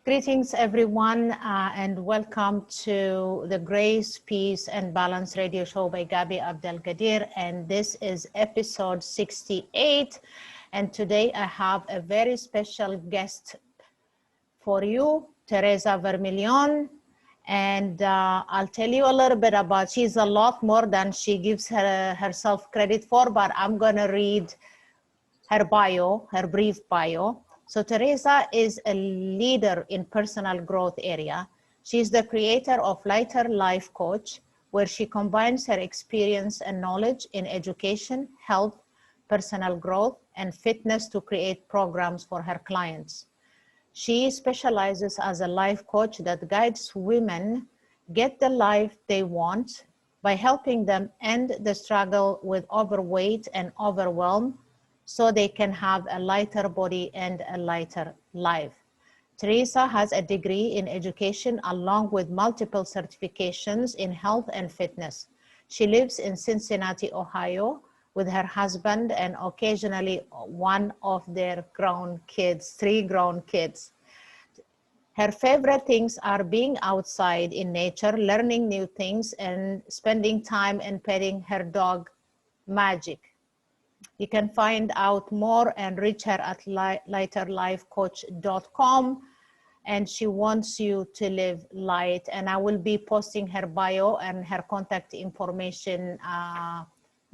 Greetings, everyone, and welcome to the Grace, Peace, and Balance radio show by Gabi Abdelgadir. And this is episode 68. And today I have a very special guest for you, Teresa Vermillion. And I'll tell you a little bit about, she's a lot more than she gives herself credit for, but I'm going to read her bio, her brief bio. So Teresa is a leader in personal growth area. She's the creator of Lighter Life Coach, where she combines her experience and knowledge in education, health, personal growth, and fitness to create programs for her clients. She specializes as a life coach that guides women get the life they want by helping them end the struggle with overweight and overwhelm so they can have a lighter body and a lighter life. Teresa has a degree in education along with multiple certifications in health and fitness. She lives in Cincinnati, Ohio, with her husband and occasionally one of their grown kids, 3 grown kids. Her favorite things are being outside in nature, learning new things, and spending time and petting her dog, Magic. You can find out more and reach her at lighterlifecoach.com. And she wants you to live light. And I will be posting her bio and her contact information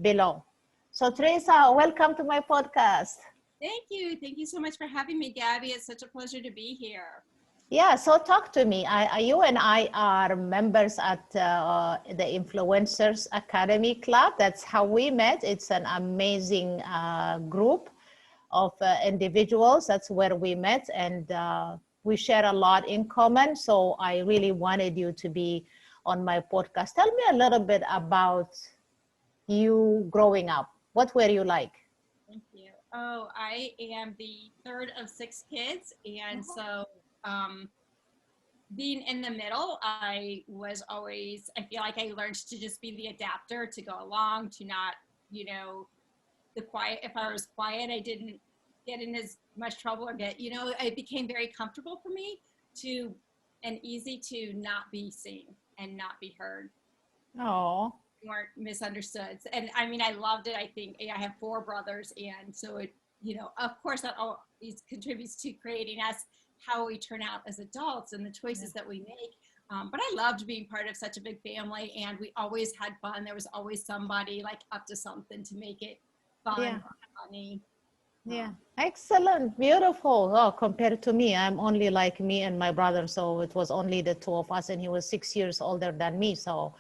below. So Teresa, welcome to my podcast. Thank you. Thank you so much for having me, Gabby. It's such a pleasure to be here. Yeah, so talk to me. You and I are members at the Influencers Academy Club. That's how we met. It's an amazing group of individuals. That's where we met, and we share a lot in common. So I really wanted you to be on my podcast. Tell me a little bit about you growing up. What were you like? Thank you. Oh, I am the third of 6 kids, and so being in the middle, I feel like I learned to just be the adapter, to go along, to not, the quiet. If I was quiet, I didn't get in as much trouble or it became very comfortable for me and easy to not be seen and not be heard. Oh. Weren't misunderstood. And I mean, I loved it. I think I have 4 brothers. And so it, of course that always contributes to creating us, how we turn out as adults and the choices that we make. But I loved being part of such a big family, and we always had fun. There was always somebody like up to something to make it fun, funny. Yeah, excellent, beautiful. Oh, compared to me, I'm only like me and my brother. So it was only the 2 of us, and he was 6 years older than me. So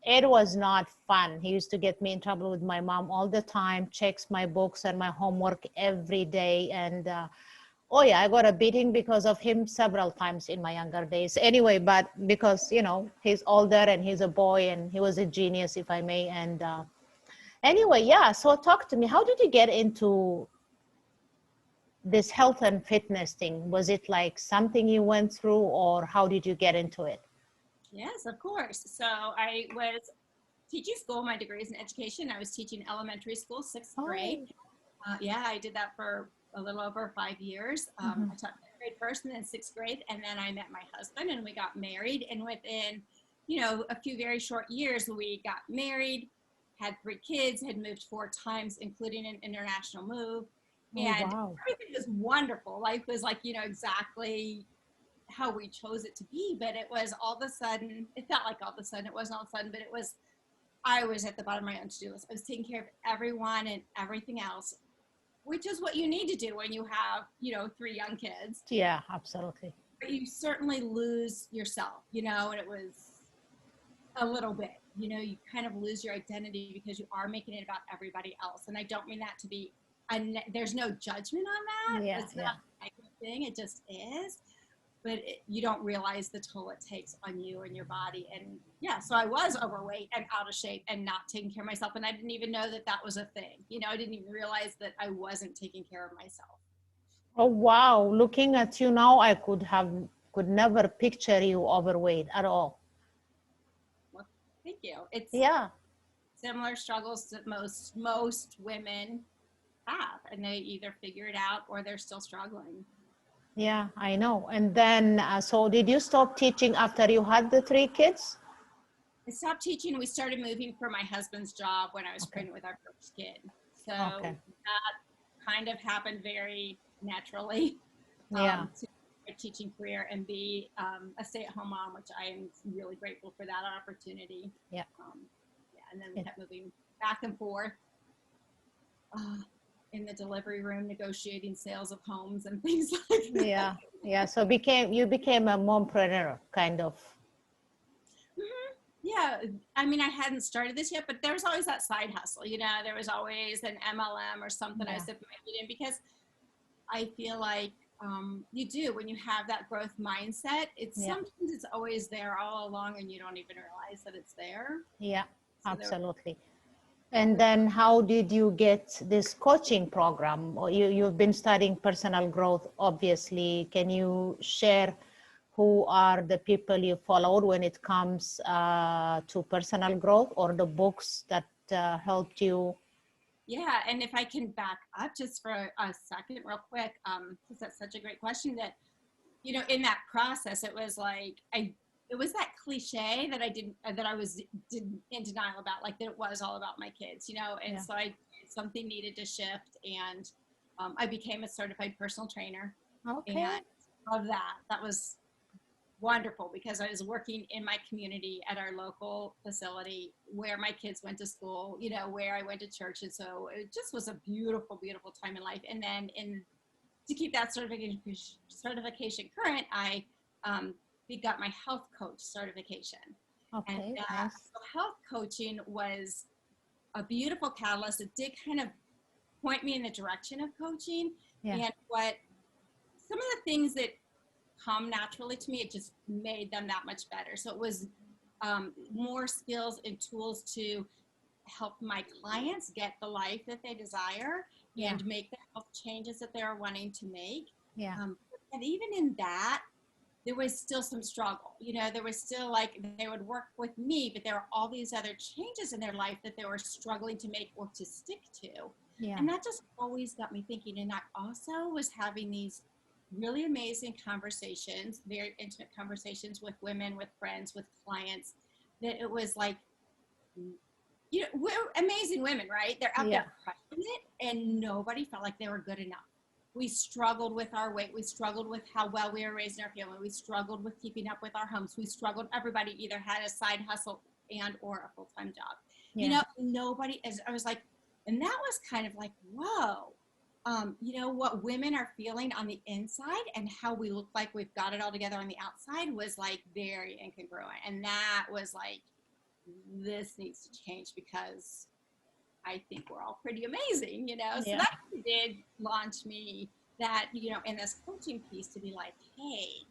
it was not fun. He used to get me in trouble with my mom all the time, checks my books and my homework every day. And oh yeah, I got a beating because of him several times in my younger days. Anyway, but because, he's older and he's a boy and he was a genius, if I may. And anyway, yeah, so talk to me. How did you get into this health and fitness thing? Was it like something you went through, or how did you get into it? Yes, of course. So I was teaching school. My degree is in education. I was teaching elementary school, 6th grade. I did that for a little over 5 years. I taught 5th grade first and then 6th grade. And then I met my husband and we got married. And within, a few very short years, we got married, had 3 kids, had moved 4 times, including an international move. And everything was wonderful. Life was like, exactly how we chose it to be. But it was all of a sudden, it felt like all of a sudden, it wasn't all of a sudden, but I was at the bottom of my own to-do list. I was taking care of everyone and everything else, which is what you need to do when you have, 3 young kids. Yeah, absolutely. But you certainly lose yourself, and it was a little bit, you kind of lose your identity because you are making it about everybody else. And I don't mean that to be, there's no judgment on that. It's not a thing. It just is. But you don't realize the toll it takes on you and your body. And so I was overweight and out of shape and not taking care of myself. And I didn't even know that that was a thing. I didn't even realize that I wasn't taking care of myself. Oh, wow. Looking at you now, I could never picture you overweight at all. Well, thank you. It's similar struggles that most women have, and they either figure it out or they're still struggling. Yeah, I know. And then, so did you stop teaching after you had the 3 kids? I stopped teaching. We started moving for my husband's job when I was Okay. pregnant with our first kid. So Okay. that kind of happened very naturally, Yeah. to a teaching career and be a stay-at-home mom, which I am really grateful for that opportunity. Yeah. Yeah, and then we kept moving back and forth uh, in the delivery room, negotiating sales of homes and things like that. Yeah. Yeah. So you became a mompreneur, kind of. Mhm. Yeah, I mean, I hadn't started this yet, but there was always that side hustle. There was always an MLM or something I was Yeah. dipping my feet in because I feel like you do when you have that growth mindset. Yeah. Sometimes it's always there all along, and you don't even realize that it's there. Yeah. So there Absolutely. was And then how did you get this coaching program? Or you've been studying personal growth, obviously. Can you share who are the people you followed when it comes to personal growth, or the books that helped you? Yeah, and if I can back up just for a second, real quick, because that's such a great question. That in that process, it was like it was that cliche that I was in denial about, like that it was all about my kids, and Yeah. so something needed to shift, and I became a certified personal trainer, Okay. and of that was wonderful because I was working in my community at our local facility where my kids went to school, where I went to church. And so it just was a beautiful, beautiful time in life. And then to keep that certification current, I we got my health coach certification. And Okay. Nice. so health coaching was a beautiful catalyst. It did kind of point me in the direction of coaching. Yeah. And some of the things that come naturally to me, it just made them that much better. So it was more skills and tools to help my clients get the life that they desire Yeah. and make the health changes that they're wanting to make. Yeah. And even in that, there was still some struggle. There was still, like, they would work with me, but there were all these other changes in their life that they were struggling to make or to stick to. Yeah. And that just always got me thinking. And I also was having these really amazing conversations, very intimate conversations with women, with friends, with clients, that it was like, we're amazing women, right? They're out Yeah. there crushing it, and nobody felt like they were good enough. We struggled with our weight. We struggled with how well we were raised in our family. We struggled with keeping up with our homes. We struggled. Everybody either had a side hustle and or a full-time job. Yeah. Nobody is. I was like, and that was kind of like, whoa. What women are feeling on the inside and how we look like we've got it all together on the outside was like very incongruent. And that was like, this needs to change because I think we're all pretty amazing, So Yeah. that did launch me that, in this coaching piece to be like, hey,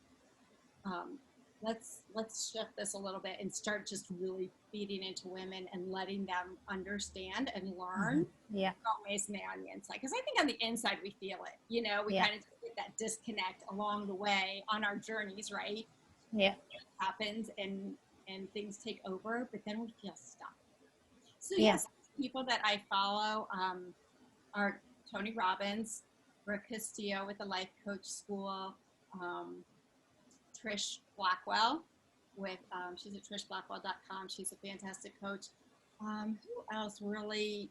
let's shift this a little bit and start just really feeding into women and letting them understand and learn Yeah. how amazing they are on the inside. Because I think on the inside we feel it, we Yeah. kind of get that disconnect along the way on our journeys, right? Yeah. It happens and things take over, but then we feel stuck. So Yeah. yes, people that I follow are Tony Robbins, Brooke Castillo with the Life Coach School, Trish Blackwell with she's at trishblackwell.com. She's a fantastic coach. Who else really?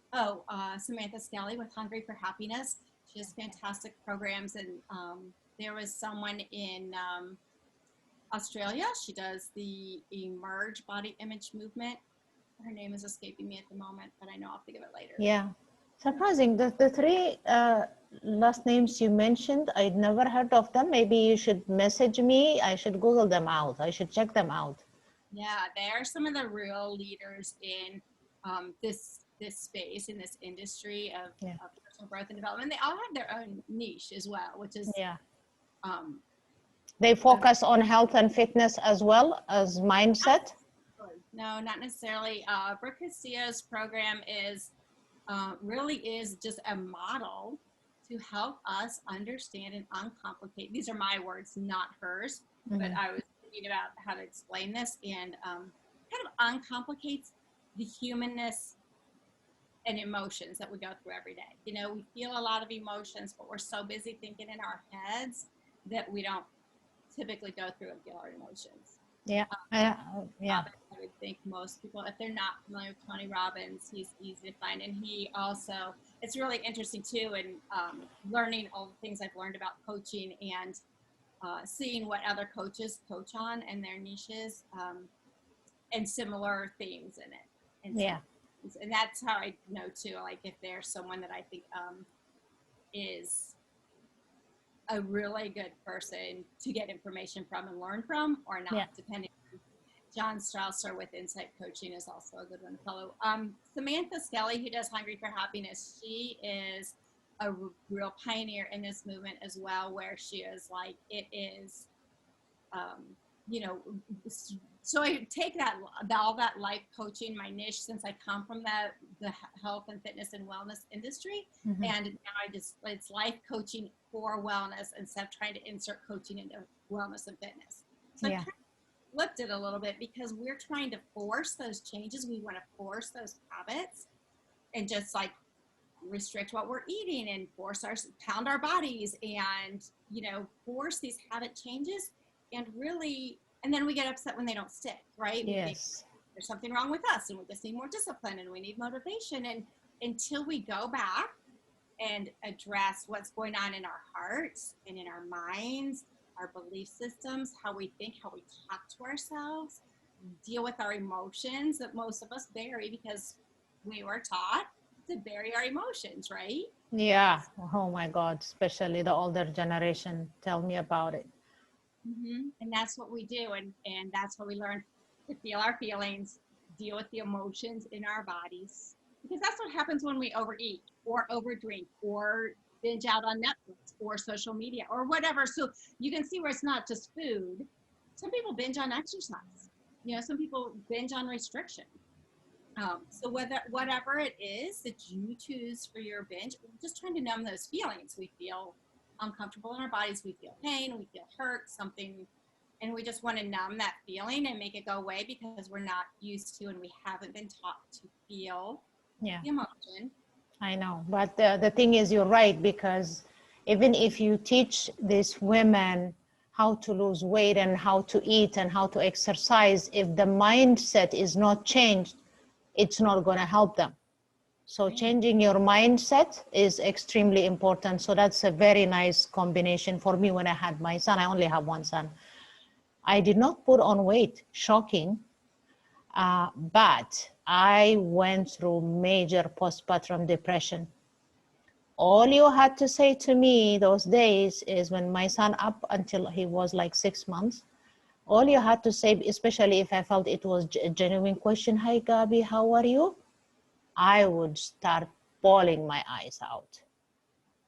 Samantha Scally with Hungry for Happiness. She has fantastic programs, and there was someone in Australia. She does the Emerge Body Image Movement. Her name is escaping me at the moment, but I know I'll think of it later. Yeah. Surprising. The three last names you mentioned, I'd never heard of them. Maybe you should message me. I should Google them out. I should check them out. Yeah, they are some of the real leaders in this space, in this industry of personal growth and development. They all have their own niche as well, which is they focus on health and fitness as well as mindset. No, not necessarily. Brooke Castillo's program is really is just a model to help us understand and uncomplicate. These are my words, not hers, but I was thinking about how to explain this, and kind of uncomplicates the humanness and emotions that we go through every day. We feel a lot of emotions, but we're so busy thinking in our heads that we don't typically go through and feel our emotions. Yeah. Yeah. I would think most people, if they're not familiar with Connie Robbins, he's easy to find. And he also, it's really interesting too, in learning all the things I've learned about coaching and seeing what other coaches coach on and their niches and similar themes in it. And Yeah. And that's how I know too, like if there's someone that I think is a really good person to get information from and learn from or not, Yeah. depending. John Strausser with Insight Coaching is also a good one to follow. Samantha Skelly, who does Hungry for Happiness, she is a real pioneer in this movement as well, where she is like, it is, you know, so I take that, all that life coaching, my niche, since I come from the health and fitness and wellness industry. Mm-hmm. And now it's life coaching for wellness instead of trying to insert coaching into wellness and fitness. So Yeah. I kind of flipped it a little bit because we're trying to force those changes. We want to force those habits and just like restrict what we're eating and pound our bodies and, you know, force these habit changes and really, and then we get upset when they don't stick, right? We think Yes. there's something wrong with us and we just need more discipline and we need motivation. And until we go back and address what's going on in our hearts and in our minds, our belief systems, how we think, how we talk to ourselves, deal with our emotions that most of us bury because we were taught to bury our emotions, right? Yeah. Oh my God, especially the older generation. Tell me about it. Mm-hmm. And that's what we do. And that's what we learn to feel our feelings, deal with the emotions in our bodies. Because that's what happens when we overeat or overdrink or binge out on Netflix or social media or whatever. So you can see where it's not just food. Some people binge on exercise. You know, some people binge on restriction. So whatever it is that you choose for your binge, we're just trying to numb those feelings. We feel uncomfortable in our bodies. We feel pain. We feel hurt, something. And we just want to numb that feeling and make it go away because we're not used to and we haven't been taught to feel Yeah. the emotion. I know, but the thing is, you're right, because even if you teach these women how to lose weight and how to eat and how to exercise, if the mindset is not changed, it's not going to help them. So changing your mindset is extremely important. So that's a very nice combination for me. When I had my son, I only have one son, I did not put on weight, shocking. But I went through major postpartum depression. All you had to say to me those days is, when my son, up until he was like 6 months, all you had to say, especially if I felt it was a genuine question, "Hi Gabi, how are you?" I would start bawling my eyes out.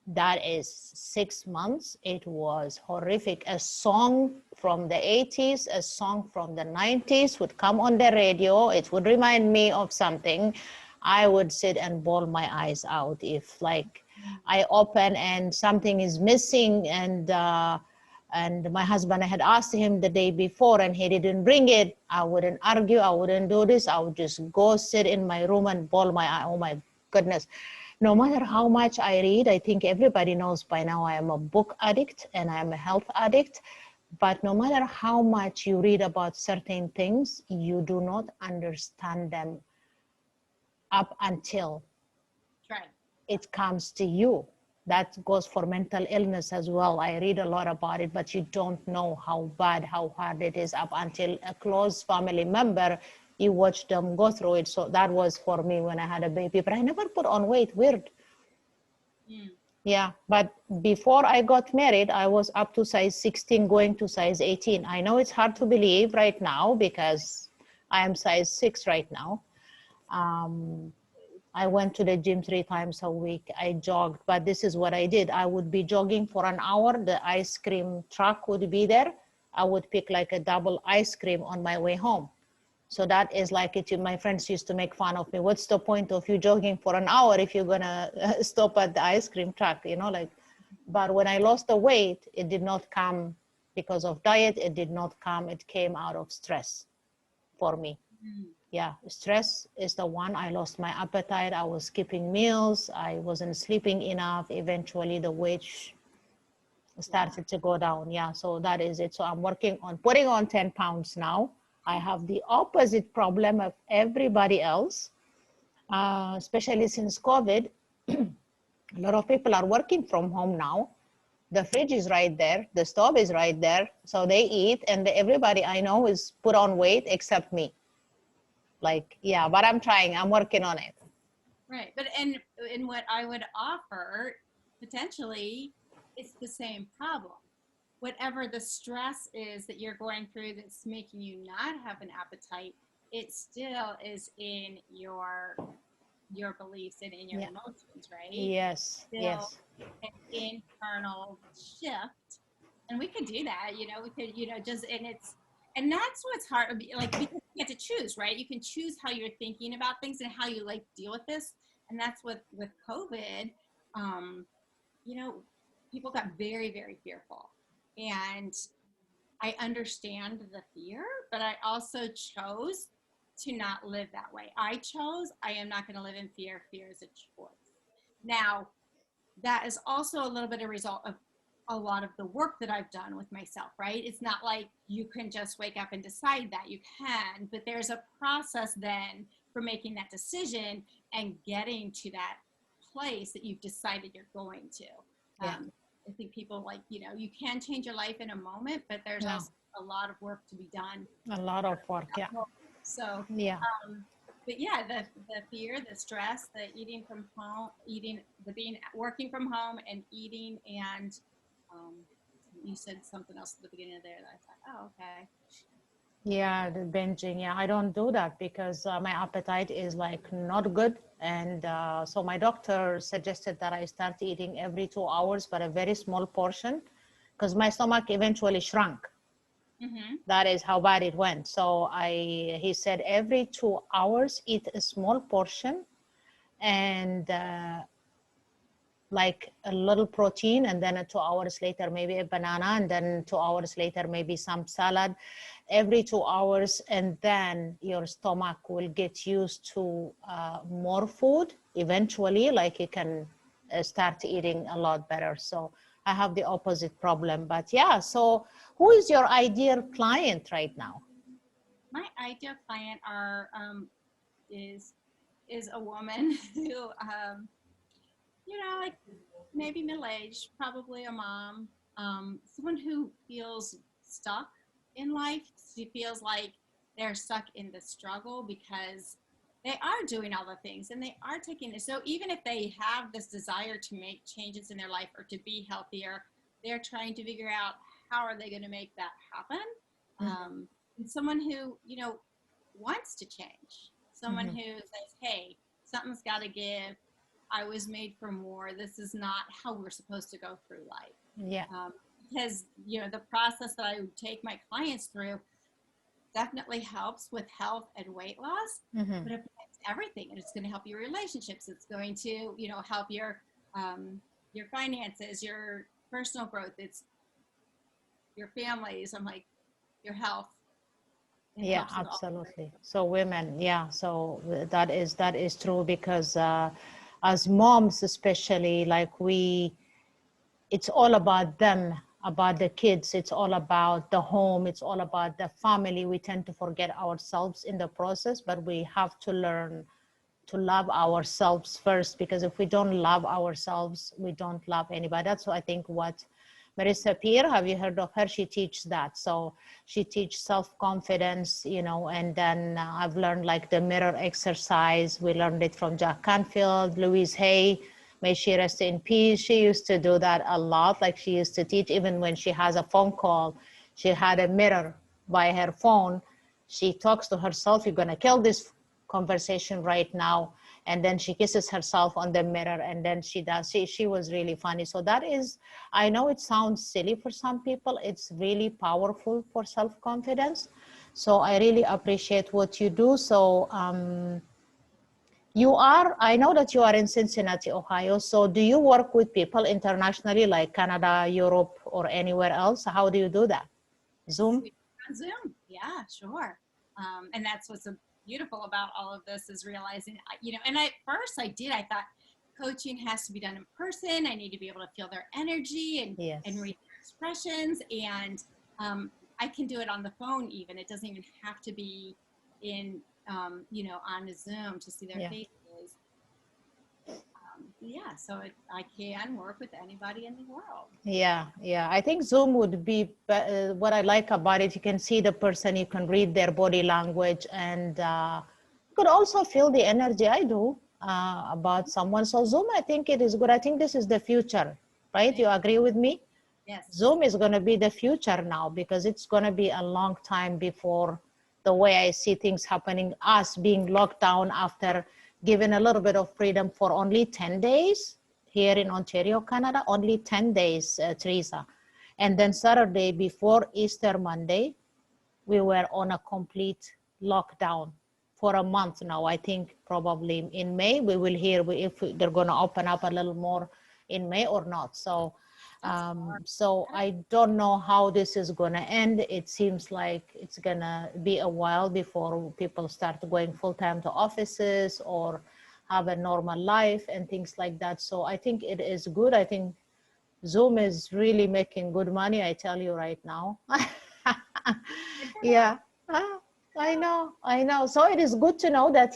That is 6 months. It was horrific. A song from the 80s, a song from the 90s would come on the radio. It would remind me of something. I would sit and bawl my eyes out. If like I open and something is missing, and my husband, I had asked him the day before and he didn't bring it, I wouldn't argue. I wouldn't do this. I would just go sit in my room and bawl my eye. Oh my goodness. No matter how much I read, I think everybody knows by now I am a book addict and I am a health addict. But no matter how much you read about certain things, you do not understand them up until it comes to you. That goes for mental illness as well. I read a lot about it, but you don't know how bad, how hard it is up until a close family member, you watch them go through it. So that was for me when I had a baby, but I never put on weight. Weird. Yeah, but before I got married, I was up to size 16, going to size 18. I know it's hard to believe right now because I am size 6 right now. I went to the gym 3 times a week. I jogged, but this is what I did. I would be jogging for an hour. The ice cream truck would be there. I would pick like a double ice cream on my way home. So that is like it. My friends used to make fun of me. What's the point of you jogging for an hour if you're gonna stop at the ice cream truck, you know, like. But when I lost the weight, it did not come because of diet. It did not come. It came out of stress for me. Yeah, stress is the one. I lost my appetite. I was skipping meals. I wasn't sleeping enough. Eventually the weight started to go down. Yeah, so that is it. So I'm working on putting on 10 pounds now. I have the opposite problem of everybody else, especially since COVID. A lot of people are working from home now. The fridge is right there, the stove is right there, so they eat, and everybody I know is put on weight except me. Like, yeah, but I'm trying, I'm working on it. Right. But and what I would offer potentially, it's the same problem. Whatever the stress is that you're going through that's making you not have an appetite, it still is in your beliefs and in your emotions, right? Yes, Still yes. an internal shift. And we could do that, we could, just, and that's what's hard, like, because you get to choose, right? You can choose how you're thinking about things and how you like deal with this. And that's with COVID, you know, people got very, very fearful. And I understand the fear, but I also chose to not live that way. I am not going to live in fear. Fear is a choice. Now, that is also a little bit a result of a lot of the work that I've done with myself, right? It's not like you can just wake up and decide that. You can, but there's a process then for making that decision and getting to that place that you've decided you're going to. Yeah. I think people you can change your life in a moment, but there's also a lot of work to be done. A lot of work, yeah. So, yeah. But yeah, the fear, the stress, the eating from home, working from home and eating, and you said something else at the beginning of there that I thought, oh, okay. Yeah, the binging. Yeah, I don't do that because my appetite is like not good. And so my doctor suggested that I start eating every 2 hours, but a very small portion, because my stomach eventually shrunk. Mm-hmm. That is how bad it went. So he said every 2 hours, eat a small portion, and like a little protein, and then 2 hours later maybe a banana, and then 2 hours later maybe some salad every 2 hours, and then your stomach will get used to more food eventually, like you can start eating a lot better. So I have the opposite problem. But yeah, so who is your ideal client right now? My ideal client is a woman who like maybe middle-aged, probably a mom, someone who feels stuck in life. She feels like they're stuck in the struggle because they are doing all the things and they are taking it. So even if they have this desire to make changes in their life or to be healthier, they're trying to figure out how are they going to make that happen. Mm-hmm. And someone who, wants to change, someone mm-hmm. who says, hey, something's got to give. I was made for more. This is not how we're supposed to go through life. Yeah. Because, the process that I would take my clients through definitely helps with health and weight loss, mm-hmm. but it affects everything. And it's going to help your relationships. It's going to, help your finances, your personal growth. It's your families. I'm like, your health. Yeah, absolutely. So women, yeah. So that is true because as moms, especially, like it's all about them, about the kids. It's all about the home. It's all about the family. We tend to forget ourselves in the process, but we have to learn to love ourselves first, because if we don't love ourselves, we don't love anybody. That's what I think what Marissa Peer, have you heard of her? She teaches that. So she teaches self-confidence, and then I've learned like the mirror exercise. We learned it from Jack Canfield, Louise Hay, may she rest in peace. She used to do that a lot. Like she used to teach, even when she has a phone call, she had a mirror by her phone. She talks to herself, you're gonna kill this conversation right now. And then she kisses herself on the mirror, and then she does. She was really funny. So that is, I know it sounds silly for some people. It's really powerful for self-confidence. So I really appreciate what you do. So I know that you are in Cincinnati, Ohio. So do you work with people internationally, like Canada, Europe, or anywhere else? How do you do that? Zoom? Zoom, yeah, sure. And that's what's beautiful about all of this is realizing, and at first I thought, coaching has to be done in person. I need to be able to feel their energy and Yes. read their expressions. And I can do it on the phone even. It doesn't even have to be in, on a Zoom to see their faces. So I can work with anybody in the world. Yeah. I think Zoom would be what I like about it. You can see the person, you can read their body language, and you could also feel the energy. I do about someone. So Zoom, I think it is good. I think this is the future, right? You agree with me? Yes. Zoom is going to be the future now, because it's going to be a long time before the way I see things happening, us being locked down after given a little bit of freedom for only 10 days here in Ontario, Canada, only 10 days, Teresa. And then Saturday before Easter Monday, we were on a complete lockdown for a month now. I think probably in May, we will hear if they're going to open up a little more in May or not. So I don't know how this is going to end. It seems like it's going to be a while before people start going full-time to offices or have a normal life and things like that. So I think it is good. I think Zoom is really making good money, I tell you right now. Yeah. I know. So it is good to know that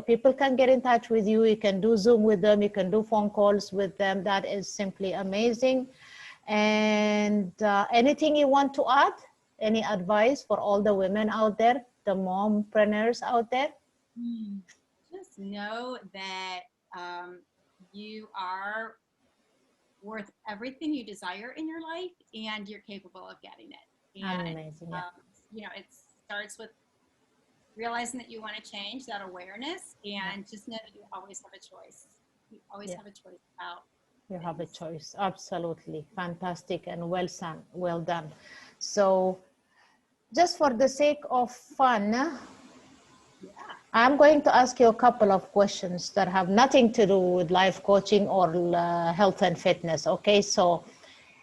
people can get in touch with you. You can do Zoom with them. You can do phone calls with them. That is simply amazing. And anything you want to add? Any advice for all the women out there, the mompreneurs out there? Just know that you are worth everything you desire in your life, and you're capable of getting it. And amazing. Yeah. It starts with realizing that you want to change, that awareness, and just know that you always have a choice. You always have a choice about. You have a choice. Absolutely. Fantastic and well done. So just for the sake of fun, I'm going to ask you a couple of questions that have nothing to do with life coaching or health and fitness. Okay. So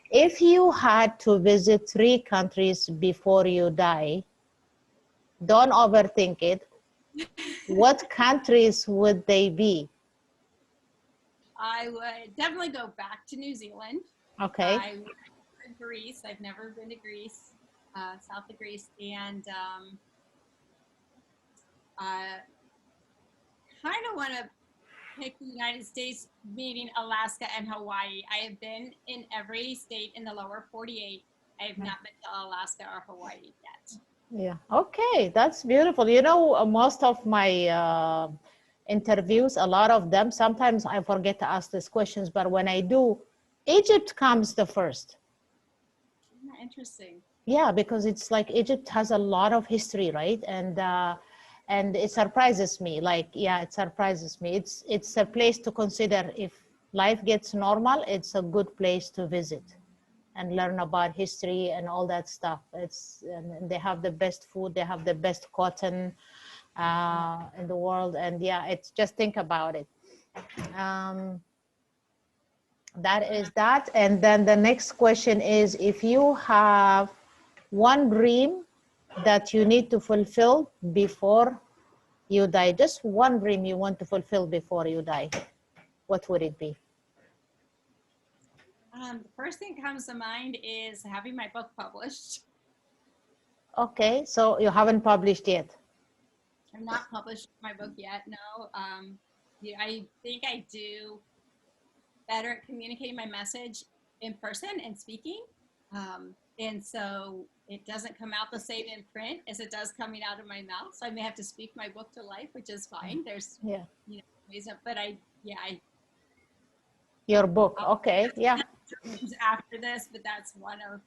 if you had to visit 3 countries before you die, don't overthink it. What countries would they be? I would definitely go back to New Zealand. Okay. I would go to Greece. I've never been to Greece, south of Greece, and I kind of want to pick the United States, meaning Alaska and Hawaii. I have been in every state in the lower 48. I have not been to Alaska or Hawaii yet. Yeah. Okay. That's beautiful. Most of my interviews, a lot of them, sometimes I forget to ask these questions, but when I do, Egypt comes the first. Interesting. Yeah, because it's like Egypt has a lot of history, right? And it surprises me. It surprises me. It's a place to consider. If life gets normal, it's a good place to visit and learn about history and all that stuff. And they have the best food. They have the best cotton in the world. And it's just think about it. That is that. And then the next question is, if you have one dream that you need to fulfill before you die, just one dream you want to fulfill before you die, what would it be? The first thing that comes to mind is having my book published. Okay, so you haven't published yet? I'm not published my book yet, no. I think I do better at communicating my message in person and speaking. And so it doesn't come out the same in print as it does coming out of my mouth. So I may have to speak my book to life, which is fine. There's, ways of, but your book, okay, after this, but that's one of.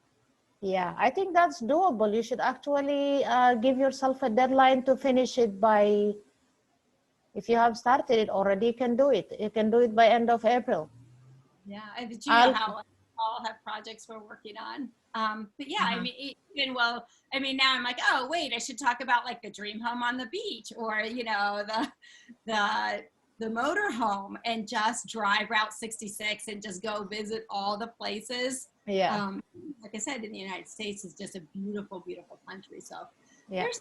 Yeah, I think that's doable. You should actually give yourself a deadline to finish it by, if you have started it already, you can do it. You can do it by end of April. Yeah, and did you know how we all have projects we're working on? But I mean, now I'm like, oh wait, I should talk about like the dream home on the beach, or the motor home, and just drive Route 66 and just go visit all the places. Yeah. Like I said, in the United States is just a beautiful, beautiful country. So there's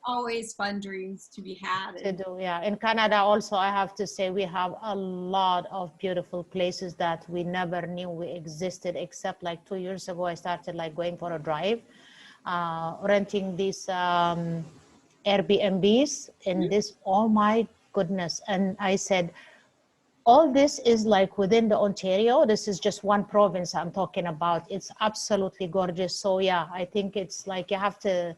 always fun dreams to be had. To do, yeah. In Canada also, I have to say, we have a lot of beautiful places that we never knew we existed, except like 2 years ago, I started like going for a drive, renting these Airbnbs in this, oh my goodness. And I said, all this is like within the Ontario. This is just one province I'm talking about. It's absolutely gorgeous. So yeah, I think it's like you have to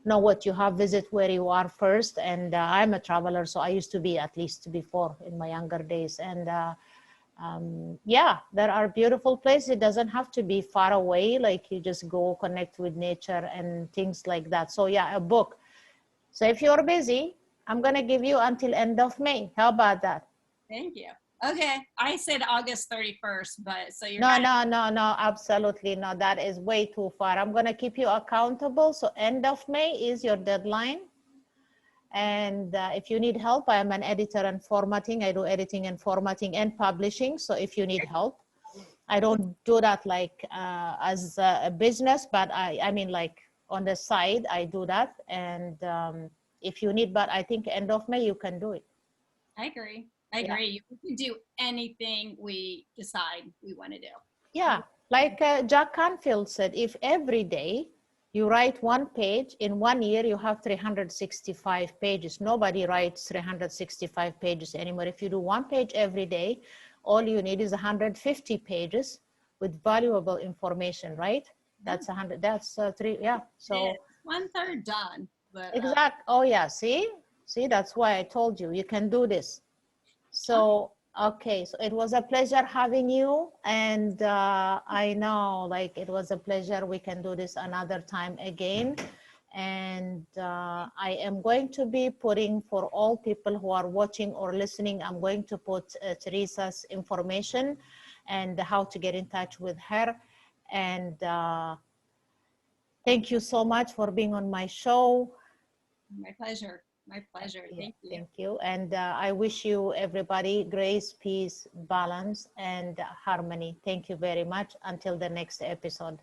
know what you have, visit where you are first. And I'm a traveler, so I used to be, at least before in my younger days. And yeah, there are beautiful places. It doesn't have to be far away. Like you just go connect with nature and things like that. So yeah, a book. So if you're busy, I'm gonna give you until end of May. How about that? Thank you. Okay, I said August 31st, but so you're No, absolutely not. That is way too far. I'm gonna keep you accountable. So end of May is your deadline. And if you need help, I am an editor and formatting. I do editing and formatting and publishing. So if you need help, I don't do that like as a business, but I mean like on the side, I do that. And if you need, but I think end of May, you can do it. I agree. I agree. We can do anything we decide we want to do. Yeah, like Jack Canfield said, if every day you write one page, in 1 year you have 365 pages. Nobody writes 365 pages anymore. If you do one page every day, all you need is 150 pages with valuable information, right? That's 100, that's three, yeah. So it's 1/3 done. But, exact, oh yeah, see, that's why I told you, you can do this. So, okay, so it was a pleasure having you. And I know like it was a pleasure. We can do this another time again. And I am going to be putting, for all people who are watching or listening, I'm going to put Teresa's information and how to get in touch with her. And thank you so much for being on my show. my pleasure. My pleasure. Yeah, Thank you. thank you. And I wish you, everybody, grace, peace, balance, and harmony. Thank you very much. Until the next episode.